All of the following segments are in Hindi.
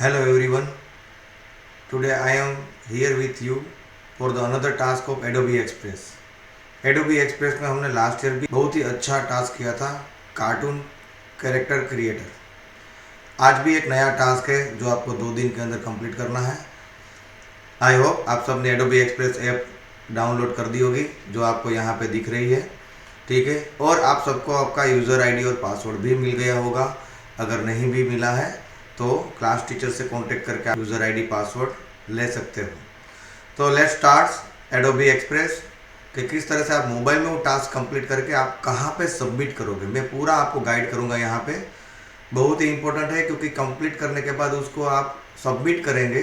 Hello everyone. Today I am here with you for the another task of Adobe Express. Adobe Express में हमने लास्ट ईयर भी बहुत ही अच्छा टास्क किया था, कार्टून कैरेक्टर क्रिएटर। आज भी एक नया टास्क है जो आपको 2 दिन के अंदर कंप्लीट करना है। आई होप आप सब ने Adobe Express ऐप डाउनलोड कर दी होगी जो आपको यहाँ पे दिख रही है, ठीक है। और आप सबको आपका यूज़र आईडी और पासवर्ड भी मिल गया होगा। अगर नहीं भी मिला है तो क्लास टीचर से कांटेक्ट करके आप यूज़र आईडी पासवर्ड ले सकते हो। तो लेट्स स्टार्ट एडोबी एक्सप्रेस कि किस तरह से आप मोबाइल में वो टास्क कंप्लीट करके आप कहाँ पे सबमिट करोगे। मैं पूरा आपको गाइड करूँगा यहाँ पे। बहुत ही इंपॉर्टेंट है क्योंकि कंप्लीट करने के बाद उसको आप सबमिट करेंगे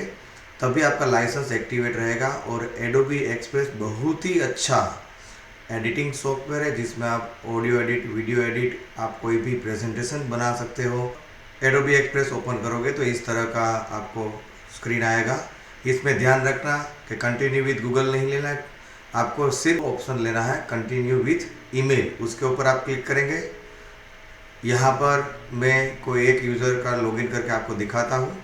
तभी आपका लाइसेंस एक्टिवेट रहेगा। और एडोबी एक्सप्रेस बहुत ही अच्छा एडिटिंग सॉफ्टवेयर है जिसमें आप ऑडियो एडिट, वीडियो एडिट, आप कोई भी प्रेजेंटेशन बना सकते हो। एडोबी एक्सप्रेस ओपन करोगे तो इस तरह का आपको स्क्रीन आएगा। इसमें ध्यान रखना कि कंटिन्यू विथ गूगल नहीं लेना है, आपको सिर्फ ऑप्शन लेना है कंटिन्यू विथ ईमेल। उसके ऊपर आप क्लिक करेंगे। यहाँ पर मैं कोई एक यूज़र का लॉगिन करके आपको दिखाता हूँ।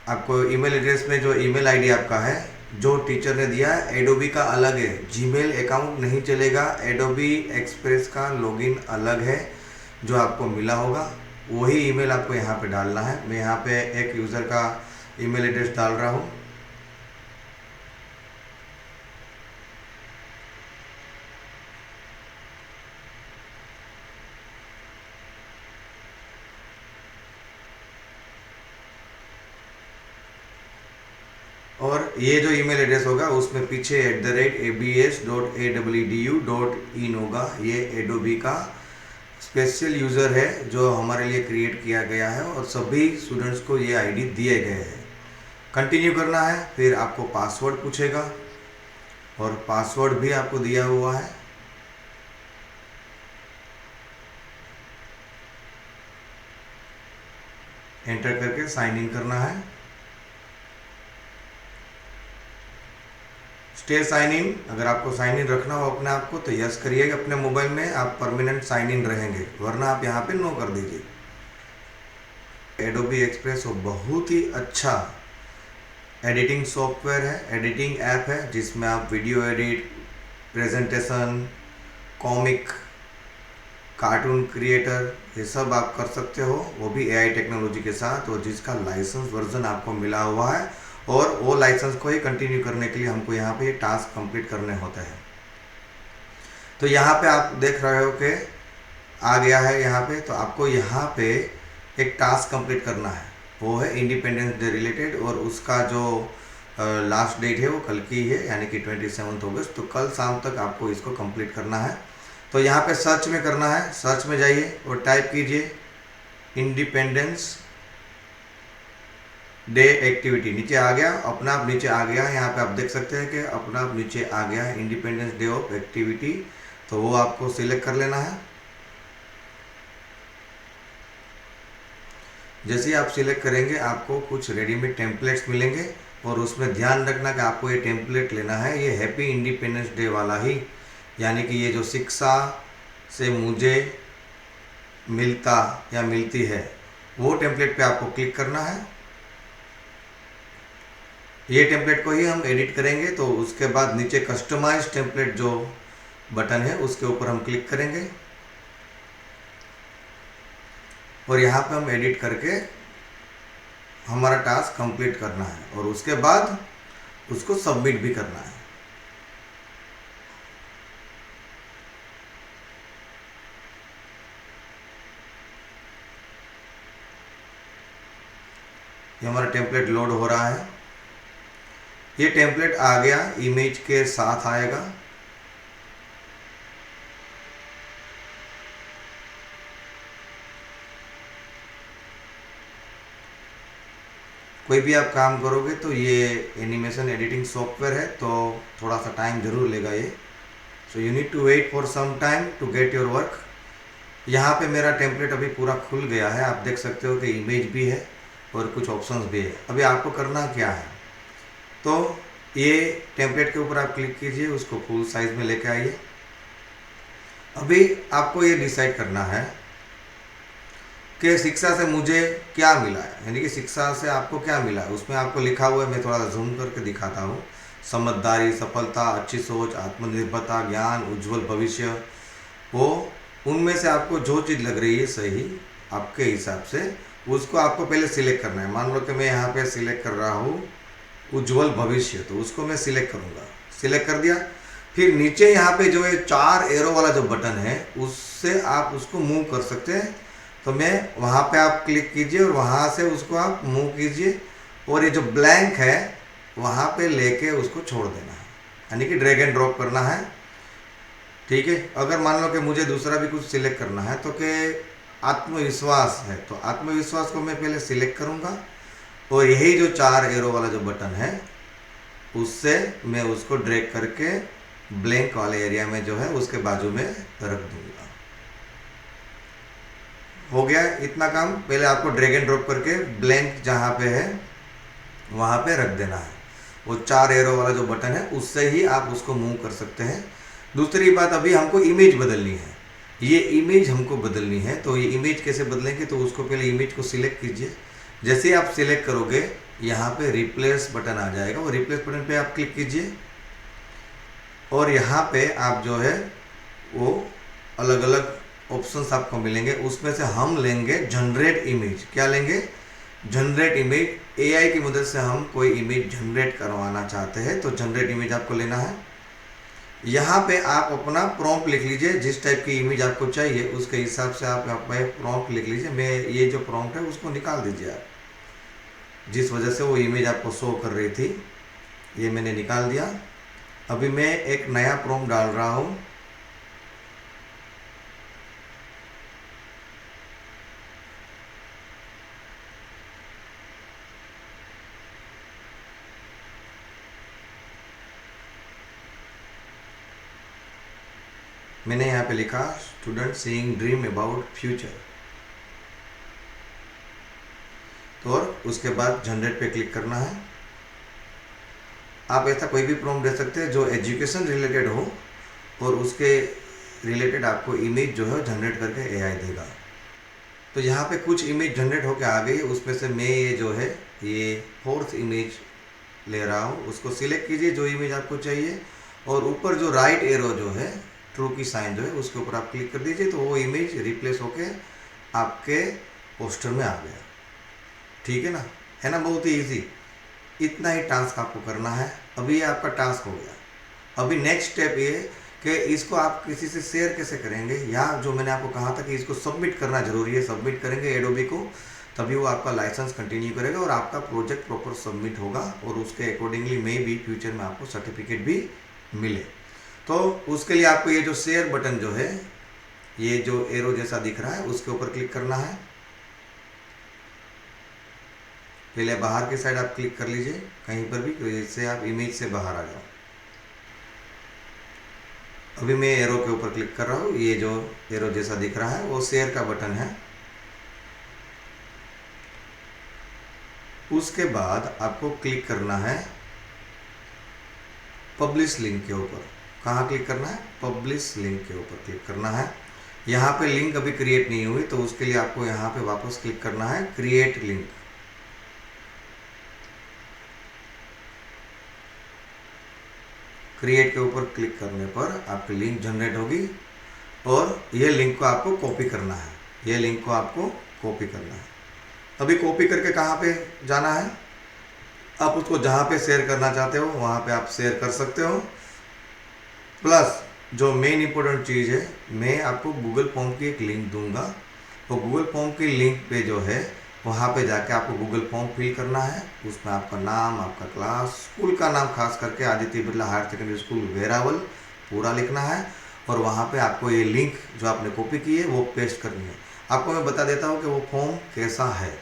आपको ईमेल एड्रेस में जो ईमेल आईडी आपका है जो टीचर ने दिया है एडोबी का अलग है, जीमेल अकाउंट नहीं चलेगा। एडोबी एक्सप्रेस का लॉगिन अलग है जो आपको मिला होगा, वही ईमेल आपको यहाँ पे डालना है। मैं यहाँ पे एक यूज़र का ईमेल एड्रेस डाल रहा हूँ। और ये जो ईमेल एड्रेस होगा उसमें पीछे @abs.awedu.in होगा। ये एडोबी का स्पेशल यूज़र है जो हमारे लिए क्रिएट किया गया है और सभी स्टूडेंट्स को ये आईडी दिए गए हैं। कंटिन्यू करना है, फिर आपको पासवर्ड पूछेगा और पासवर्ड भी आपको दिया हुआ है। एंटर करके साइन इन करना है। Stay sign in. अगर आपको साइन इन रखना हो अपने आप को तो यस करिए, अपने मोबाइल में आप परमानेंट साइन इन रहेंगे, वरना आप यहाँ पे नो कर दीजिए। एडोबी एक्सप्रेस बहुत ही अच्छा एडिटिंग सॉफ्टवेयर है, एडिटिंग ऐप है जिसमें आप video edit, presentation, comic, cartoon creator ये सब आप कर सकते हो, वो भी एआई टेक्नोलॉजी के साथ, और जिसका लाइसेंस वर्जन आपको मिला हुआ है। और वो लाइसेंस को ही कंटिन्यू करने के लिए हमको यहाँ पे ये टास्क कंप्लीट करने होते हैं। तो यहाँ पे आप देख रहे हो कि आ गया है यहाँ पे। तो आपको यहाँ पे एक टास्क कंप्लीट करना है, वो है इंडिपेंडेंस डे रिलेटेड, और उसका जो लास्ट डेट है वो कल की है, यानी कि 27 अगस्त। तो कल शाम तक आपको इसको कंप्लीट करना है। तो यहाँ पे सर्च में करना है, सर्च में जाइए और टाइप कीजिए इंडिपेंडेंस डे एक्टिविटी। नीचे आ गया, अपना आप नीचे आ गया। यहाँ पे आप देख सकते हैं कि अपना आप नीचे आ गया है इंडिपेंडेंस डे ऑफ एक्टिविटी। तो वो आपको सिलेक्ट कर लेना है। जैसे ही आप सिलेक्ट करेंगे आपको कुछ रेडीमेड टेम्पलेट्स मिलेंगे, और उसमें ध्यान रखना कि आपको ये टेम्पलेट लेना है ये हैप्पी इंडिपेंडेंस डे वाला ही, यानी कि ये जो शिक्षा से मुझे मिलता या मिलती है वो टेम्पलेट पे आपको क्लिक करना है। ये टेम्पलेट को ही हम एडिट करेंगे। तो उसके बाद नीचे कस्टमाइज टेम्पलेट जो बटन है उसके ऊपर हम क्लिक करेंगे और यहाँ पे हम एडिट करके हमारा टास्क कंप्लीट करना है, और उसके बाद उसको सबमिट भी करना है। ये हमारा टेम्पलेट लोड हो रहा है। ये टेम्पलेट आ गया, इमेज के साथ आएगा। कोई भी आप काम करोगे तो ये एनिमेशन एडिटिंग सॉफ्टवेयर है तो थोड़ा सा टाइम ज़रूर लेगा ये। So you need to wait for some time to get your work. यहाँ पे मेरा टेम्पलेट अभी पूरा खुल गया है, आप देख सकते हो कि इमेज भी है और कुछ ऑप्शंस भी है। अभी आपको करना क्या है, तो ये टेम्पलेट के ऊपर आप क्लिक कीजिए, उसको फुल साइज में लेके आइए। अभी आपको ये डिसाइड करना है कि शिक्षा से मुझे क्या मिला है, यानी कि शिक्षा से आपको क्या मिला है। उसमें आपको लिखा हुआ है, मैं थोड़ा सा जूम करके दिखाता हूँ। समझदारी, सफलता, अच्छी सोच, आत्मनिर्भरता, ज्ञान, उज्जवल भविष्य, वो उनमें से आपको जो चीज़ लग रही है सही आपके हिसाब से, उसको आपको पहले सिलेक्ट करना है। मान लो कि मैं यहाँ पे सिलेक्ट कर रहा हूँ उज्जवल भविष्य, तो उसको मैं सिलेक्ट करूँगा। सिलेक्ट कर दिया, फिर नीचे यहाँ पे जो है 4 एरो वाला जो बटन है, उससे आप उसको मूव कर सकते हैं। तो मैं वहाँ पे आप क्लिक कीजिए और वहाँ से उसको आप मूव कीजिए, और ये जो ब्लैंक है वहाँ पे लेके उसको छोड़ देना है, यानी कि ड्रैग एंड ड्रॉप करना है। ठीक है। अगर मान लो कि मुझे दूसरा भी कुछ सिलेक्ट करना है, तो कि आत्मविश्वास है, तो आत्मविश्वास को मैं पहले सिलेक्ट करूँगा, और यही जो 4 एरो वाला जो बटन है उससे मैं उसको ड्रैग करके ब्लैंक वाले एरिया में जो है उसके बाजू में रख दूंगा। हो गया इतना काम। पहले आपको ड्रैग एंड ड्रॉप करके ब्लैंक जहाँ पे है वहाँ पे रख देना है। वो 4 एरो वाला जो बटन है उससे ही आप उसको मूव कर सकते हैं। दूसरी बात, अभी हमको इमेज बदलनी है, ये इमेज हमको बदलनी है। तो ये इमेज कैसे बदलेंगे, तो उसको पहले इमेज को सिलेक्ट कीजिए। जैसे ही आप सिलेक्ट करोगे यहाँ पे रिप्लेस बटन आ जाएगा, वो रिप्लेस बटन पे आप क्लिक कीजिए, और यहाँ पे आप जो है वो अलग अलग ऑप्शंस आपको मिलेंगे। उसमें से हम लेंगे जनरेट इमेज। क्या लेंगे? Generate image. एआई की मदद से हम कोई इमेज जनरेट करवाना चाहते हैं, तो जनरेट इमेज आपको लेना है। यहाँ पे आप अपना प्रॉम्प्ट लिख लीजिए, जिस टाइप की इमेज आपको चाहिए उसके हिसाब से आप यहाँ पे प्रॉम्प्ट लिख लीजिए। मैं ये जो प्रॉम्प्ट है उसको निकाल दीजिए आप, जिस वजह से वो इमेज आपको शो कर रही थी, ये मैंने निकाल दिया। अभी मैं एक नया प्रॉम्प्ट डाल रहा हूँ। मैंने यहाँ पे लिखा student seeing dream about future, तो और उसके बाद जनरेट पे क्लिक करना है। आप ऐसा कोई भी प्रॉम्प्ट दे सकते हैं जो एजुकेशन रिलेटेड हो, और उसके रिलेटेड आपको इमेज जो है जनरेट करके एआई देगा। तो यहाँ पे कुछ इमेज जनरेट होकर आ गई, उसमें से मैं ये जो है ये 4th इमेज ले रहा हूँ। उसको सिलेक्ट कीजिए जो इमेज आपको चाहिए, और ऊपर जो राइट एरो जो है ट्रू की साइन जो है उसके ऊपर आप क्लिक कर दीजिए, तो वो इमेज रिप्लेस होके आपके पोस्टर में आ गया। ठीक है ना, है ना, बहुत ही ईजी। इतना ही टास्क आपको करना है। अभी ये आपका टास्क हो गया। अभी नेक्स्ट स्टेप ये कि इसको आप किसी से शेयर कैसे करेंगे, या जो मैंने आपको कहा था कि इसको सबमिट करना जरूरी है, सबमिट करेंगे एडोबी को, तभी वो आपका लाइसेंस कंटिन्यू करेगा और आपका प्रोजेक्ट प्रॉपर सबमिट होगा, और उसके अकॉर्डिंगली मे भी फ्यूचर में आपको सर्टिफिकेट भी मिले। तो उसके लिए आपको ये जो शेयर बटन जो है, ये जो एरो जैसा दिख रहा है, उसके ऊपर क्लिक करना है। पहले बाहर की साइड आप क्लिक कर लीजिए कहीं पर भी, जैसे आप इमेज से बाहर आ जाओ। अभी मैं एरो के ऊपर क्लिक कर रहा हूँ, ये जो एरो जैसा दिख रहा है वो शेयर का बटन है। उसके बाद आपको क्लिक करना है पब्लिश लिंक के ऊपर। कहाँ क्लिक करना है? पब्लिश लिंक के ऊपर क्लिक करना है। यहाँ पे लिंक अभी क्रिएट नहीं हुई, तो उसके लिए आपको यहाँ पे वापस क्लिक करना है क्रिएट लिंक। क्रिएट के ऊपर क्लिक करने पर आपकी लिंक जनरेट होगी, और ये लिंक को आपको कॉपी करना है। ये लिंक को आपको कॉपी करना है। अभी कॉपी करके कहाँ पे जाना है? आप उसको जहाँ पे शेयर करना चाहते हो वहाँ पे आप शेयर कर सकते हो। प्लस जो मेन इंपॉर्टेंट चीज़ है, मैं आपको गूगल फॉर्म की एक लिंक दूंगा। तो गूगल फॉर्म की लिंक पे जो है वहाँ पे जाके आपको गूगल फॉर्म फिल करना है। उसमें आपका नाम, आपका क्लास, स्कूल का नाम, खास करके Aditya Birla higher secondary school Veraval पूरा लिखना है, और वहाँ पे आपको ये लिंक जो आपने कॉपी की है वो पेस्ट करनी है। आपको मैं बता देता हूँ कि वो फॉर्म कैसा है।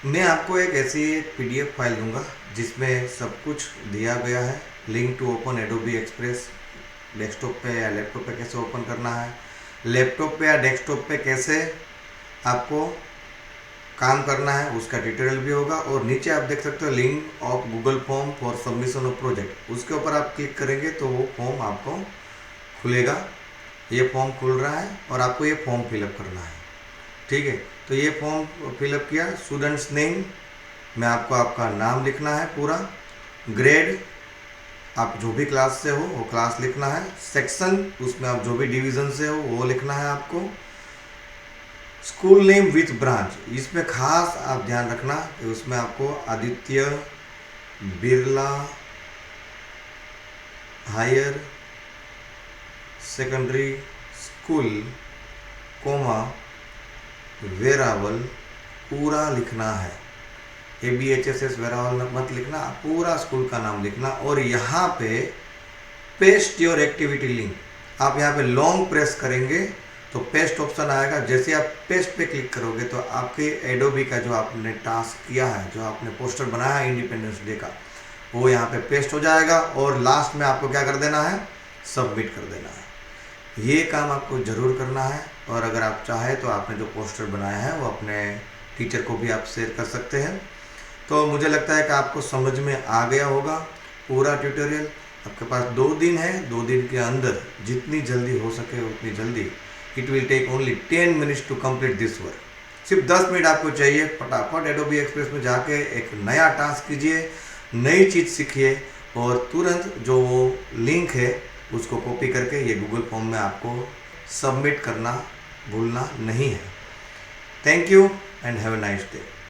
मैं आपको एक ऐसी PDF फाइल दूंगा जिसमें सब कुछ दिया गया है। Link to open Adobe Express, desktop पे या लैपटॉप पे कैसे ओपन करना है, लैपटॉप पे या डेस्कटॉप पे कैसे आपको काम करना है, उसका ट्यूटोरियल भी होगा। और नीचे आप देख सकते हो link of Google form for submission of project, उसके ऊपर आप क्लिक करेंगे तो वो फॉर्म आपको खुलेगा। ये फॉर्म खुल रहा है और आपको ये फॉर्म फिलअप करना है। ठीक है, तो ये फॉर्म फिलअप किया। स्टूडेंट्स नेम में आपको आपका नाम लिखना है पूरा, ग्रेड आप जो भी क्लास से हो वो क्लास लिखना है, सेक्शन उसमें आप जो भी डिवीज़न से हो वो लिखना है आपको, स्कूल नेम विथ ब्रांच इसमें खास आप ध्यान रखना कि उसमें आपको Aditya Birla higher secondary school comma Veraval पूरा लिखना है। ABHSS वेरावल मत लिखना, पूरा स्कूल का नाम लिखना। और यहाँ पे पेस्ट योर एक्टिविटी लिंक, आप यहाँ पे लॉन्ग प्रेस करेंगे तो पेस्ट ऑप्शन आएगा। जैसे आप पेस्ट पे क्लिक करोगे तो आपके एडोबी का जो आपने टास्क किया है, जो आपने पोस्टर बनाया है इंडिपेंडेंस डे का, वो यहाँ पे पेस्ट हो जाएगा। और लास्ट में आपको क्या कर देना है, सबमिट कर देना है। ये काम आपको ज़रूर करना है। और अगर आप चाहें तो आपने जो पोस्टर बनाया है वो अपने टीचर को भी आप शेयर कर सकते हैं। तो मुझे लगता है कि आपको समझ में आ गया होगा पूरा ट्यूटोरियल। आपके पास 2 दिन है, 2 दिन के अंदर जितनी जल्दी हो सके उतनी जल्दी, it will take only 10 minutes to complete this work. सिर्फ 10 मिनट आपको चाहिए। फटाफट एडोबी एक्सप्रेस में जाके एक नया टास्क कीजिए, नई चीज़ सीखिए और तुरंत जो वो लिंक है उसको कॉपी करके ये गूगल फॉर्म में आपको सबमिट करना भूलना नहीं है। Thank you and have a nice day.